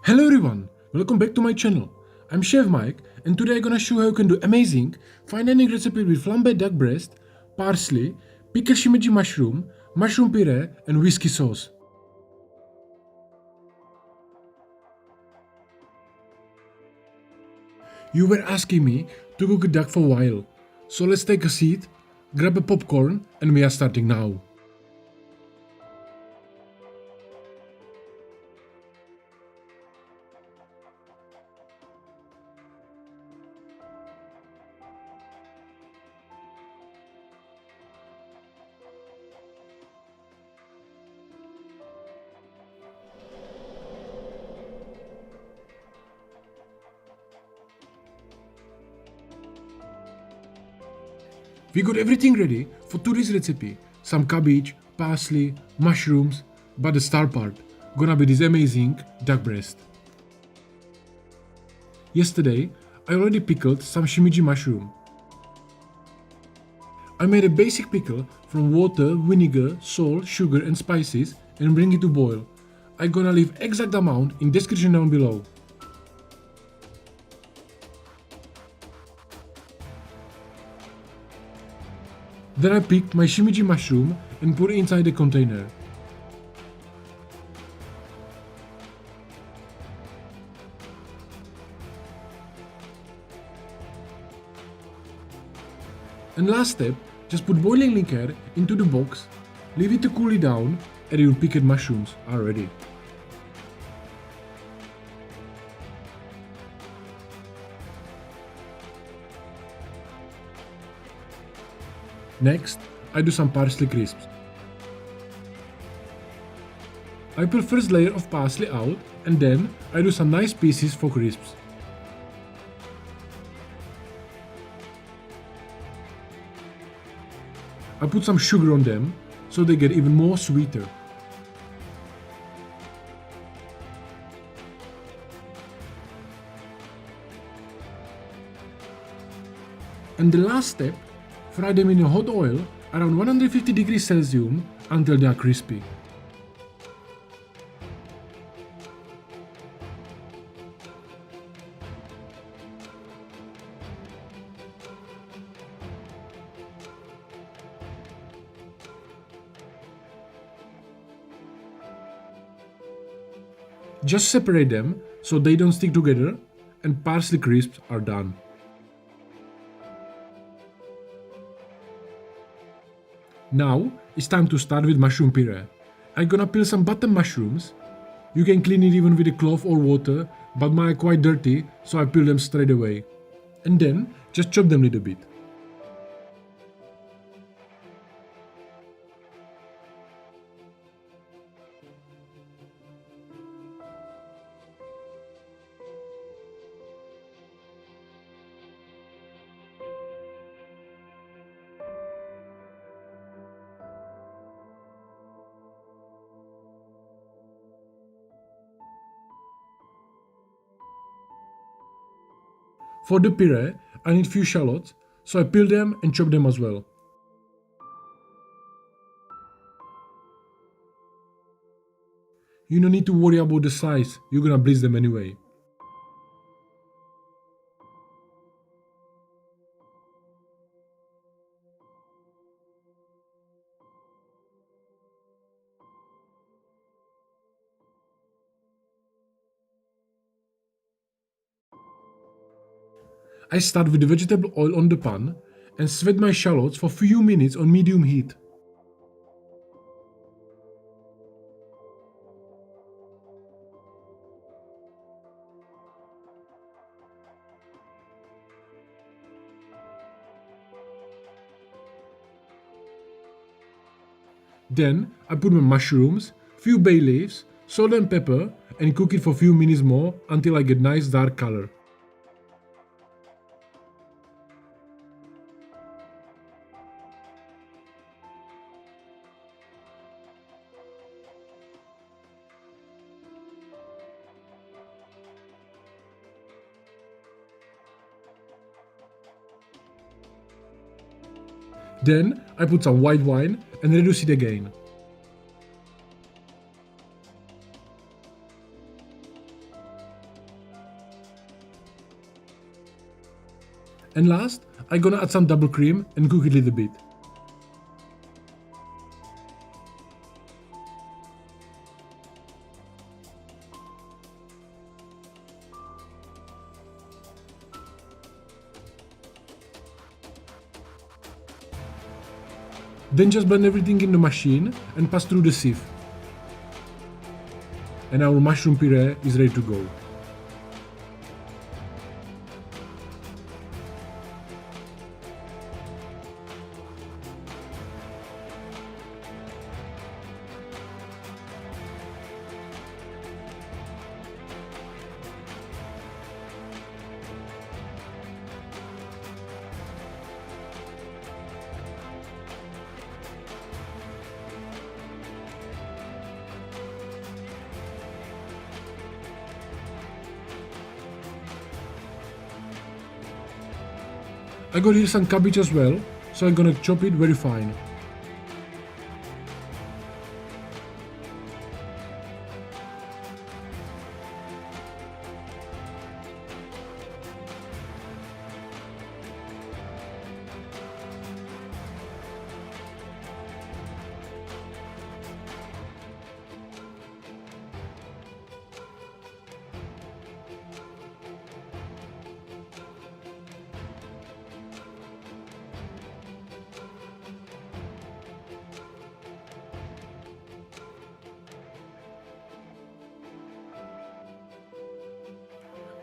Hello everyone, welcome back to my channel. I'm Chef Mike and today I'm gonna show how you can do amazing fine dining recipe with flambe duck breast, parsley, pickled shimiji mushroom, mushroom puree and whisky sauce. You were asking me to cook a duck for a while, so let's take a seat, grab a popcorn and we are starting now. We got everything ready for today's recipe. Some cabbage, parsley, mushrooms, but the star part gonna be this amazing duck breast. Yesterday, I already pickled some shimiji mushroom. I made a basic pickle from water, vinegar, salt, sugar and spices and bring it to boil. I'm gonna leave exact amount in description down below. Then I picked my shimiji mushroom and put it inside the container. And last step, just put boiling liquor into the box, leave it to cool it down and your pickled mushrooms are ready. Next, I do some parsley crisps. I peel first layer of parsley out and then I do some nice pieces for crisps. I put some sugar on them so they get even more sweeter. And the last step, fry them in a hot oil around 150 degrees Celsius until they are crispy. Just separate them so they don't stick together and parsley crisps are done. Now it's time to start with mushroom puree. I'm gonna peel some button mushrooms. You can clean it even with a cloth or water, but mine are quite dirty, so I peel them straight away. And then just chop them a little bit. For the puree, I need few shallots, so I peel them and chop them as well. You don't need to worry about the size, you're gonna bleach them anyway. I start with the vegetable oil on the pan and sweat my shallots for few minutes on medium heat. Then I put my mushrooms, few bay leaves, salt and pepper and cook it for few minutes more until I get nice dark color. Then I put some white wine and reduce it again. And last, I'm gonna add some double cream and cook it a little bit. Then just blend everything in the machine and pass through the sieve. And our mushroom puree is ready to go. I got here some cabbage as well, so I'm gonna chop it very fine.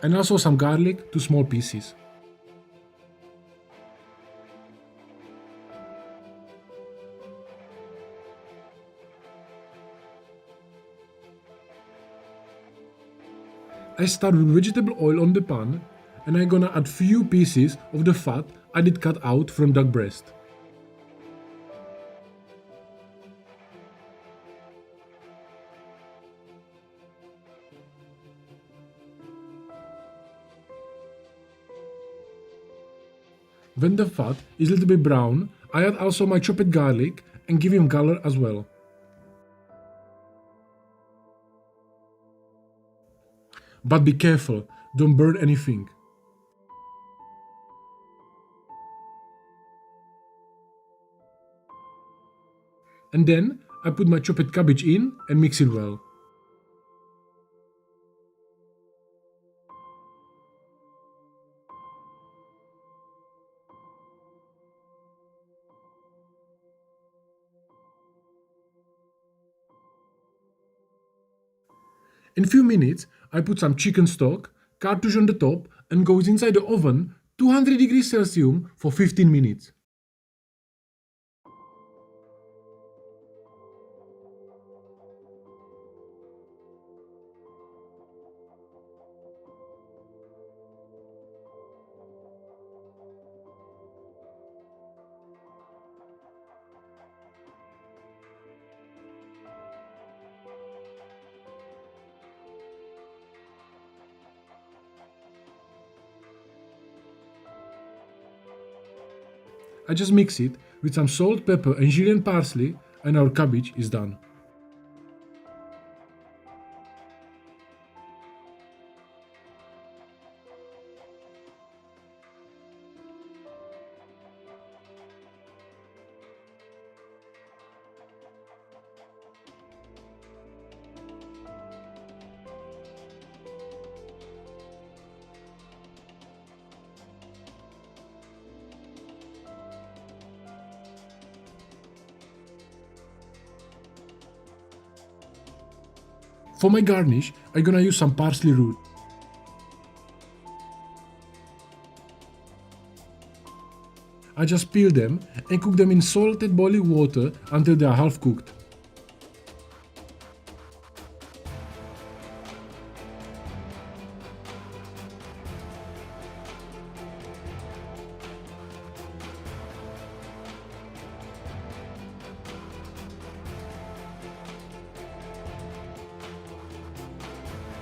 And also some garlic to small pieces. I start with vegetable oil on the pan and I'm gonna add few pieces of the fat I did cut out from duck breast. When the fat is a little bit brown, I add also my chopped garlic and give him color as well. But be careful, don't burn anything. And then I put my chopped cabbage in and mix it well. In few minutes, I put some chicken stock, cartouche on the top and goes inside the oven 200 degrees Celsius for 15 minutes. I just mix it with some salt, pepper and julienne parsley and our cabbage is done. For my garnish, I'm gonna use some parsley root. I just peel them and cook them in salted boiling water until they are half cooked.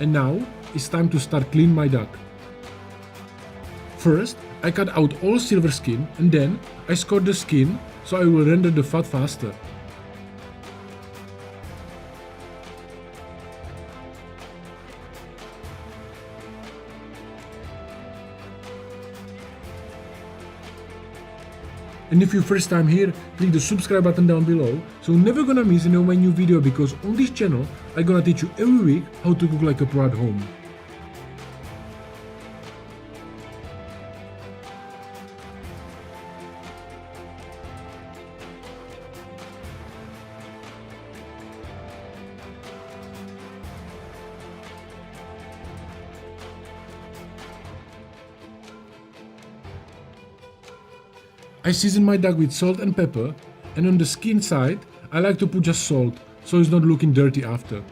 And now it's time to start clean my duck. First, I cut out all silver skin and then I score the skin so I will render the fat faster. And if you're first time here, click the subscribe button down below, so you're never gonna miss any of my new video, because on this channel I'm gonna teach you every week how to cook like a pro at home. I season my duck with salt and pepper, and on the skin side I like to put just salt, so it's not looking dirty after.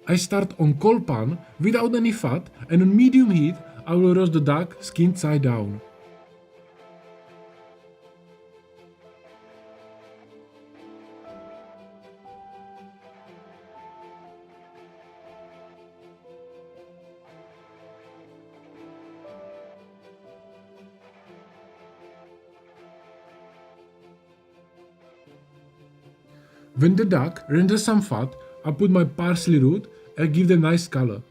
I start on cold pan without any fat, and on medium heat I will roast the duck skin side down. When the duck renders some fat, I put my parsley root and give them nice color.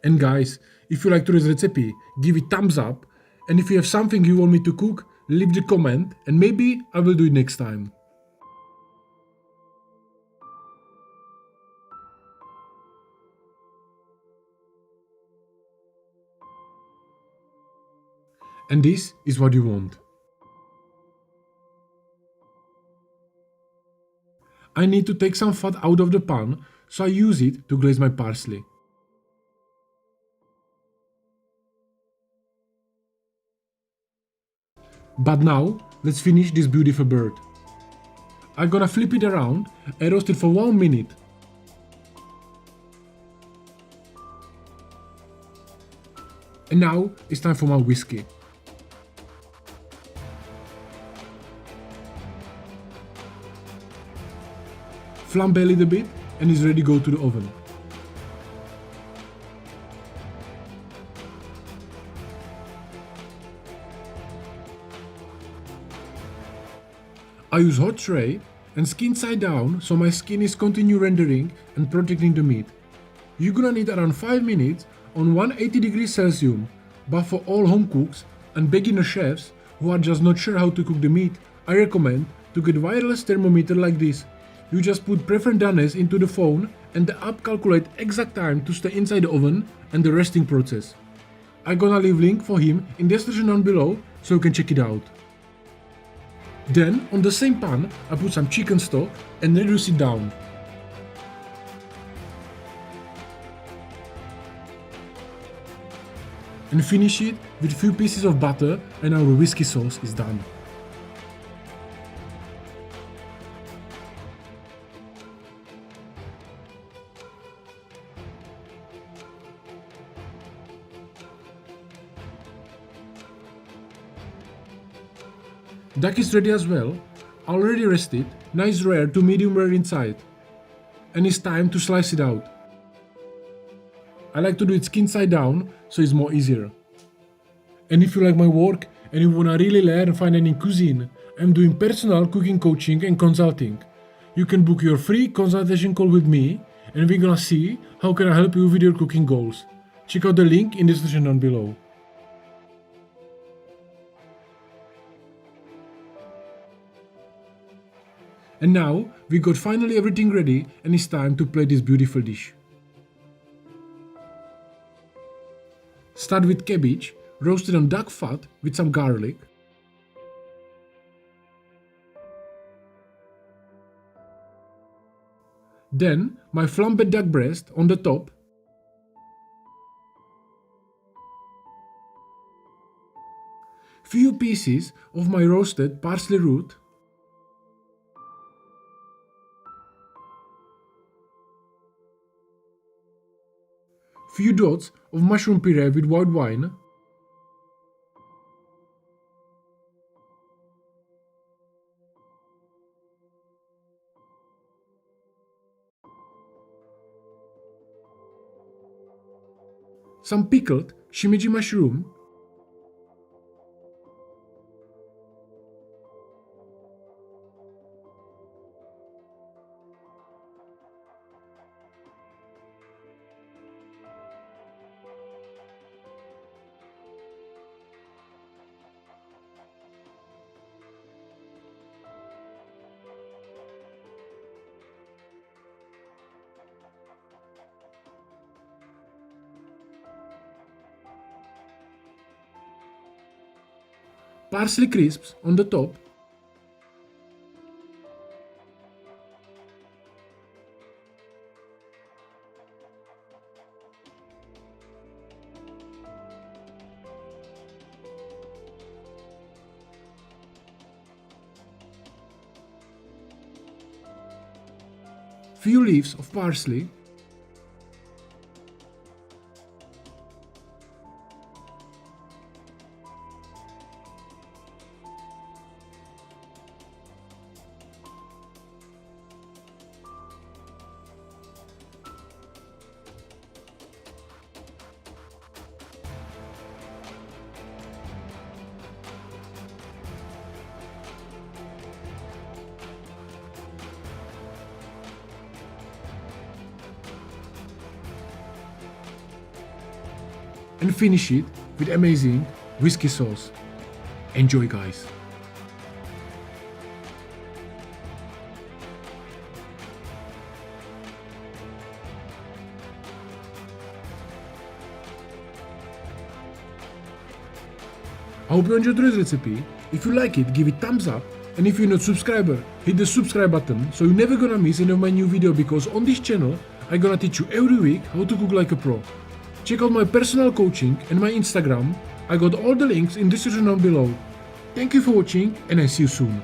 And guys, if you like today's recipe, give it thumbs up, and if you have something you want me to cook, leave the comment and maybe I will do it next time. And this is what you want. I need to take some fat out of the pan, so I use it to glaze my parsley. But now, let's finish this beautiful bird. I'm gonna flip it around and roast it for 1 minute. And now it's time for my whiskey. Flambe a little bit and it's ready to go to the oven. I use hot tray and skin side down, so my skin is continue rendering and protecting the meat. You're gonna need around 5 minutes on 180 degrees Celsius, but for all home cooks and beginner chefs who are just not sure how to cook the meat, I recommend to get wireless thermometer like this. You just put preferred doneness into the phone and the app calculate exact time to stay inside the oven and the resting process. I'm gonna leave link for him in the description down below so you can check it out. Then on the same pan I put some chicken stock and reduce it down. And finish it with a few pieces of butter and our whiskey sauce is done. Duck is ready as well, already rested, nice rare to medium rare inside. And it's time to slice it out. I like to do it skin side down, so it's more easier. And if you like my work and you wanna really learn and find any cuisine, I'm doing personal cooking coaching and consulting. You can book your free consultation call with me and we're gonna see how can I help you with your cooking goals. Check out the link in the description down below. And now we got finally everything ready and it's time to plate this beautiful dish. Start with cabbage, roasted on duck fat with some garlic. Then my flambe duck breast on the top. Few pieces of my roasted parsley root. Few dots of mushroom puree with white wine. some pickled shimiji mushroom, parsley crisps on the top, few leaves of parsley, and finish it with amazing whiskey sauce. Enjoy, guys! I hope you enjoyed today's recipe. If you like it, give it thumbs up, and if you're not a subscriber, hit the subscribe button so you're never gonna miss any of my new video, because on this channel I'm gonna teach you every week how to cook like a pro. Check out my personal coaching and my Instagram. I got all the links in the description down below. Thank you for watching, and I see you soon.